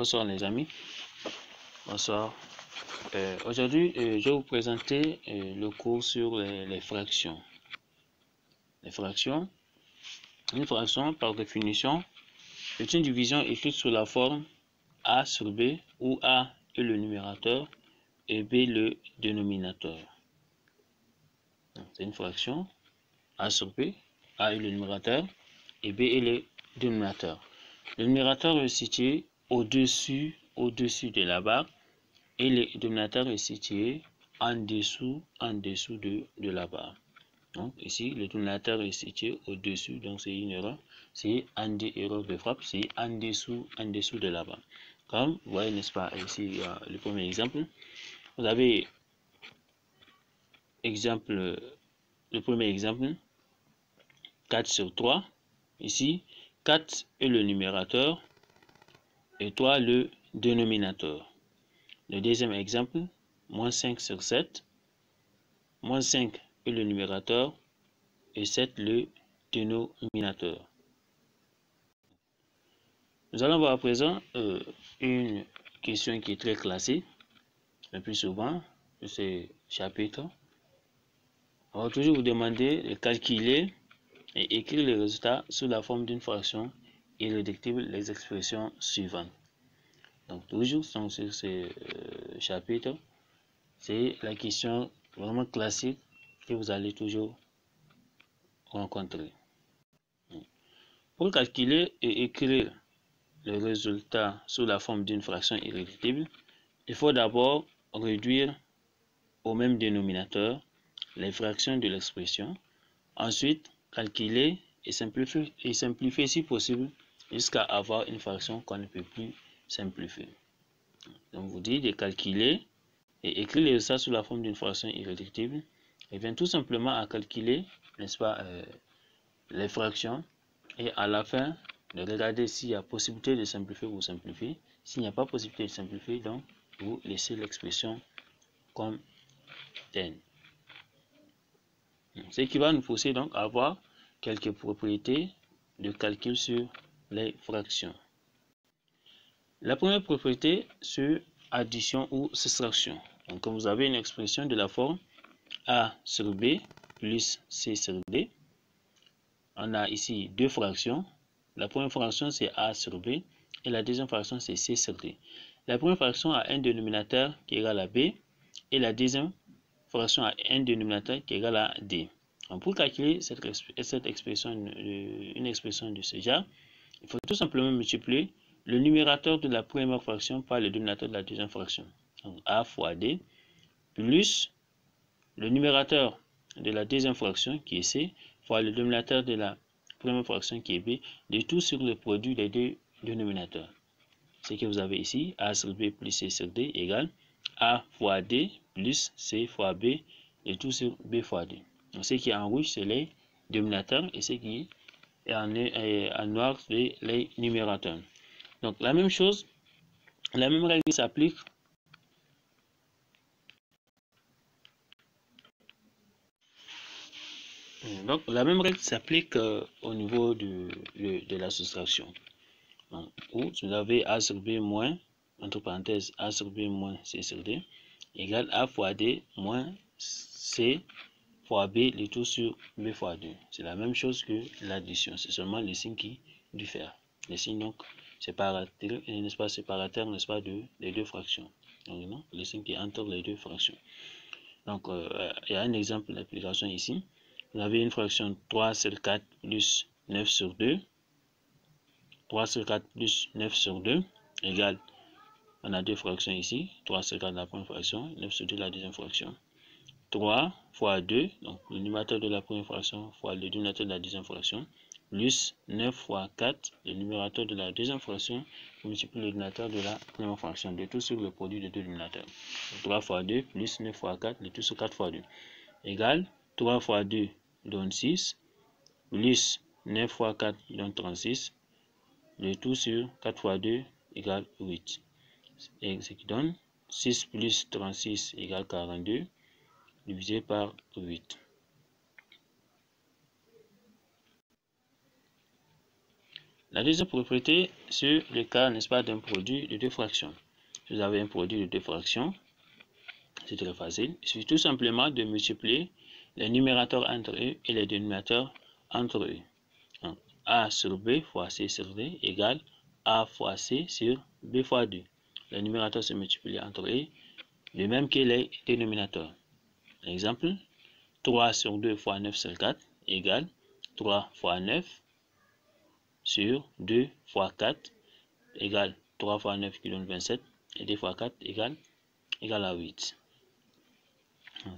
Bonsoir les amis, bonsoir. Aujourd'hui, je vais vous présenter le cours sur les fractions. Les fractions, une fraction par définition est une division écrite sous la forme A sur B où A est le numérateur et B le dénominateur. C'est une fraction A sur B, A est le numérateur et B est le dénominateur. Le numérateur est situé au-dessus de la barre et le dénominateur est situé en dessous de la barre. Donc ici, le dénominateur est situé au-dessus, donc c'est une erreur. C'est une erreur de frappe, c'est en dessous de la barre. Comme vous voyez, n'est-ce pas, ici le premier exemple. Vous avez le premier exemple, 4 sur 3. Ici, 4 est le numérateur et 3 le dénominateur. Le deuxième exemple, moins 5 sur 7. Moins 5 est le numérateur et 7 le dénominateur. Nous allons voir à présent une question qui est très classée, le plus souvent de ces chapitres. On va toujours vous demander de calculer et écrire les résultats sous la forme d'une fraction irréductible, les expressions suivantes. Donc toujours sur ce chapitre, c'est la question vraiment classique que vous allez toujours rencontrer. Pour calculer et écrire le résultat sous la forme d'une fraction irréductible, il faut d'abord réduire au même dénominateur les fractions de l'expression, ensuite calculer et simplifier si possible jusqu'à avoir une fraction qu'on ne peut plus simplifier. Donc vous dites de calculer et écrire les résultats sous la forme d'une fraction irréductible, et bien tout simplement à calculer, n'est-ce pas, les fractions, et à la fin de regarder s'il y a possibilité de simplifier, vous simplifiez. S'il n'y a pas possibilité de simplifier, donc vous laissez l'expression comme telle. Ce qui va nous pousser donc à avoir quelques propriétés de calcul sur les fractions. La première propriété, c'est addition ou soustraction. Donc, comme vous avez une expression de la forme A sur B plus C sur D, on a ici deux fractions. La première fraction, c'est A sur B et la deuxième fraction, c'est C sur D. La première fraction a un dénominateur qui est égal à B et la deuxième fraction a un dénominateur qui est égal à D. Donc, pour calculer cette expression, une expression de ce genre, il faut tout simplement multiplier le numérateur de la première fraction par le dénominateur de la deuxième fraction. Donc A fois D plus le numérateur de la deuxième fraction qui est C fois le dénominateur de la première fraction qui est B, de tout sur le produit des deux dénominateurs. Ce que vous avez ici, A sur B plus C sur D égale A fois D plus C fois B, de tout sur B fois D. Donc ce qui est en rouge, c'est les dénominateurs et ce qui est en noir, c'est les numérateurs. Donc la même chose, la même règle s'applique au niveau de la soustraction. Donc, où vous avez A sur B moins, entre parenthèses, A sur B moins C sur D, égale A fois D moins C fois B, le tout sur B fois 2. C'est la même chose que l'addition, c'est seulement les signes qui diffèrent. Les signes donc séparateurs, n'est-ce pas, des deux fractions. Donc, non, les signes qui entrent les deux fractions. Donc, il y a un exemple d'application ici. Vous avez une fraction 3 sur 4 plus 9 sur 2. 3 sur 4 plus 9 sur 2 égale, on a deux fractions ici. 3 sur 4 la première fraction, 9 sur 2 la deuxième fraction. 3 fois 2, donc le numérateur de la première fraction fois le dénominateur de la deuxième fraction, plus 9 fois 4, le numérateur de la deuxième fraction, multiplie le dénominateur de la première fraction, de tout sur le produit des deux dénominateurs. 3 fois 2 plus 9 fois 4, le tout sur 4 fois 2, égale 3 fois 2 donne 6, plus 9 fois 4 donne 36, le tout sur 4 fois 2 égale 8. Et ce qui donne 6 plus 36 égale 42. Divisé par 8. La deuxième propriété, c'est le cas, n'est-ce pas, d'un produit de deux fractions. Si vous avez un produit de deux fractions, c'est très facile. Il suffit tout simplement de multiplier les numérateurs entre eux et les dénominateurs entre eux. Donc, A sur B fois C sur D égale A fois C sur B fois 2. Les numérateurs se multiplient entre eux, de même que les dénominateurs. Exemple, 3 sur 2 fois 9 sur 4 égale 3 fois 9 sur 2 fois 4 égale 3 fois 9 qui donne 27 et 2 fois 4 égale à 8.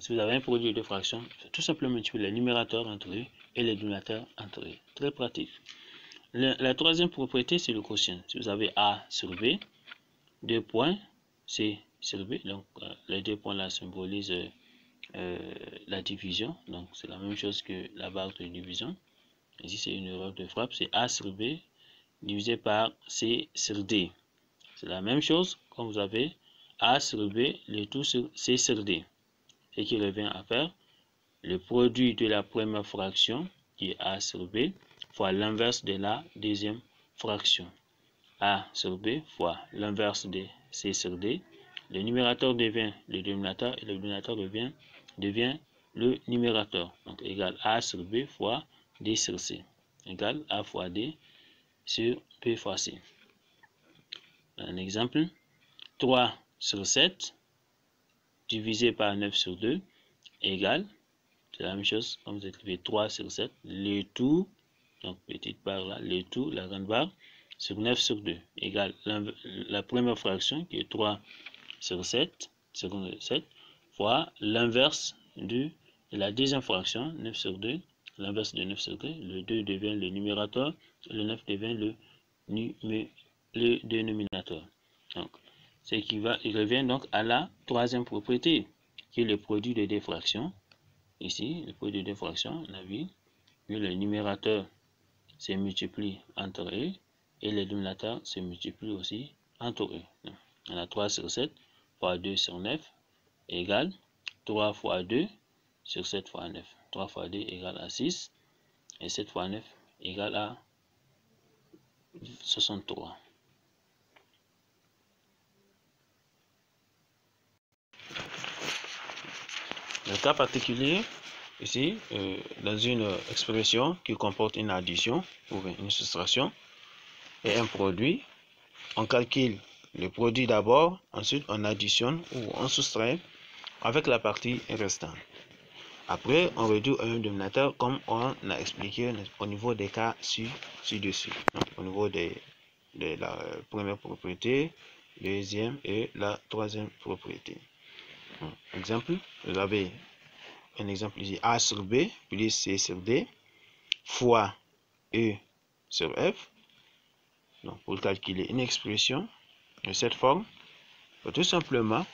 Si vous avez un produit de deux fractions, tout simplement multiplier les numérateurs entre eux et les dénominateurs entre eux. Très pratique. La troisième propriété, c'est le quotient. Si vous avez A sur B, 2 points, C sur B, donc les deux points là symbolisent la division, donc c'est la même chose que la barre de division. Ici c'est une erreur de frappe, c'est A sur B divisé par C sur D. C'est la même chose quand vous avez A sur B, le tout sur C sur D. Ce qui revient à faire le produit de la première fraction, qui est A sur B, fois l'inverse de la deuxième fraction. A sur B fois l'inverse de C sur D. Le numérateur devient le dénominateur et le dénominateur devient le numérateur. Donc égal A sur B fois D sur C. Égal A fois D sur B fois C. Un exemple, 3 sur 7 divisé par 9 sur 2 égale, c'est la même chose, comme vous écrivez 3 sur 7, le tout, donc petite barre là, le tout, la grande barre, sur 9 sur 2, égale la première fraction qui est 3 sur 7, fois l'inverse de la deuxième fraction, 9 sur 2, l'inverse de 9 sur 2, le 2 devient le numérateur, le 9 devient le dénominateur. Donc, il revient donc à la troisième propriété, qui est le produit de deux fractions. Ici, le produit de deux fractions, on a vu que les numérateurs se multiplient entre eux et les dénominateurs se multiplient aussi entre eux. Donc, on a 3 sur 7 fois 2 sur 9 égale 3 fois 2 sur 7 fois 9. 3 fois 2 égale à 6 et 7 fois 9 égale à 63. Le cas particulier, ici, dans une expression qui comporte une addition ou une soustraction et un produit, on calcule le produit d'abord, ensuite on additionne ou on soustrait avec la partie restante. Après, on réduit un dénominateur comme on a expliqué au niveau des cas ci-dessus. Au niveau de la première propriété, deuxième et la troisième propriété. Exemple, vous avez un exemple ici, A sur B plus C sur D fois E sur F. Donc, pour calculer une expression de cette forme, il faut tout simplement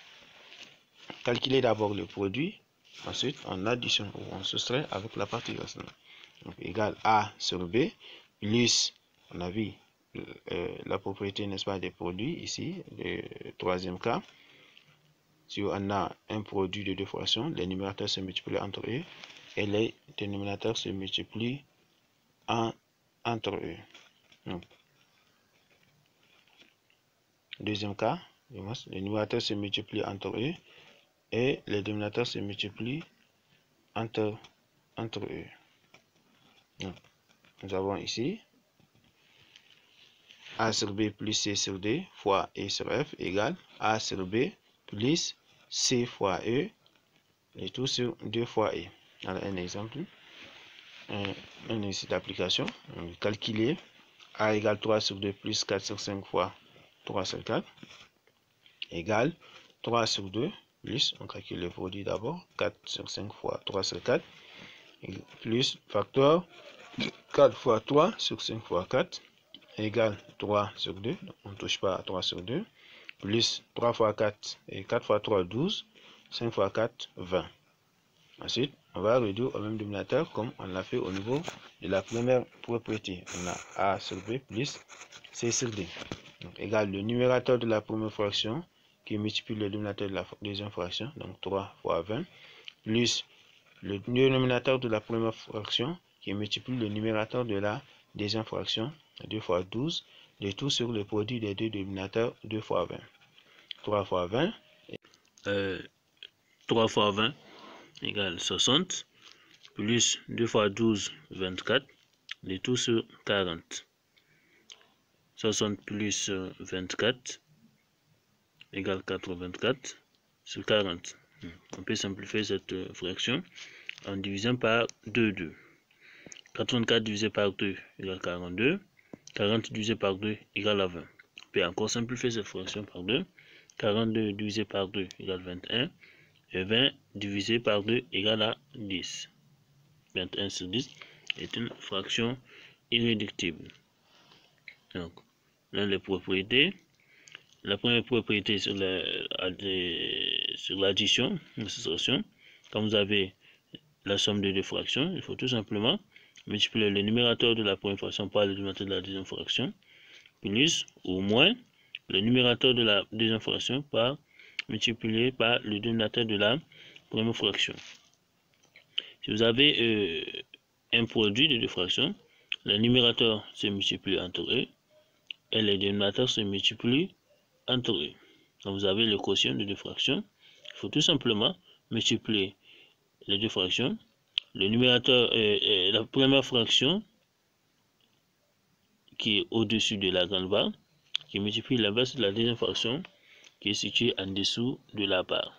calculer d'abord le produit, ensuite on additionne ou on soustrait avec la partie restante. Donc, égal A sur B plus, on a vu la propriété, n'est-ce pas, des produits ici, le troisième cas. Si on a un produit de deux fractions, les numérateurs se multiplient entre eux et les dénominateurs se multiplient entre eux. Donc, deuxième cas, les numérateurs se multiplient entre eux et les dénominateurs se multiplient entre eux. Donc, nous avons ici A sur B plus C sur D fois E sur F égale A sur B plus C fois E et tout sur 2 fois E. Alors, un exemple, un essai d'application, calculer A égale 3 sur 2 plus 4 sur 5 fois 3 sur 4 égale 3 sur 2 plus, on calcule le produit d'abord, 4 sur 5 fois 3 sur 4 plus facteur 4 fois 3 sur 5 fois 4 égale 3 sur 2, donc on ne touche pas à 3 sur 2, plus 3 fois 4 et 4 fois 3, 12, 5 fois 4, 20. Ensuite, on va réduire au même dénominateur comme on l'a fait au niveau de la première propriété. On a A sur B plus C sur D. Donc, égale le numérateur de la première fraction qui multiplie le dénominateur de la deuxième fraction, donc 3 fois 20, plus le dénominateur de la première fraction qui multiplie le numérateur de la deuxième fraction, 2 fois 12, le tout sur le produit des deux dénominateurs, 2 fois 20. 3 fois 20, 3 fois 20 égale 60, plus 2 fois 12, 24, le tout sur 40. 60 plus 24 égale 84 sur 40. On peut simplifier cette fraction en divisant par 2. 84 divisé par 2 égale 42. 40 divisé par 2 égale à 20. On peut encore simplifier cette fraction par 2. 42 divisé par 2 égale 21. Et 20 divisé par 2 égale à 10. 21 sur 10 est une fraction irréductible. Donc, là, les propriétés. La première propriété sur l'addition, la soustraction. Quand vous avez la somme de deux fractions, il faut tout simplement multiplier le numérateur de la première fraction par le dénominateur de la deuxième fraction, plus ou moins le numérateur de la deuxième fraction par multiplié par le dénominateur de la première fraction. Si vous avez un produit de deux fractions, le numérateur se multiplie entre eux et les dénominateurs se multiplient entre eux. Donc vous avez le quotient de deux fractions. Il faut tout simplement multiplier les deux fractions. Le numérateur est la première fraction qui est au-dessus de la grande barre, qui multiplie l'inverse de la deuxième fraction qui est située en dessous de la barre.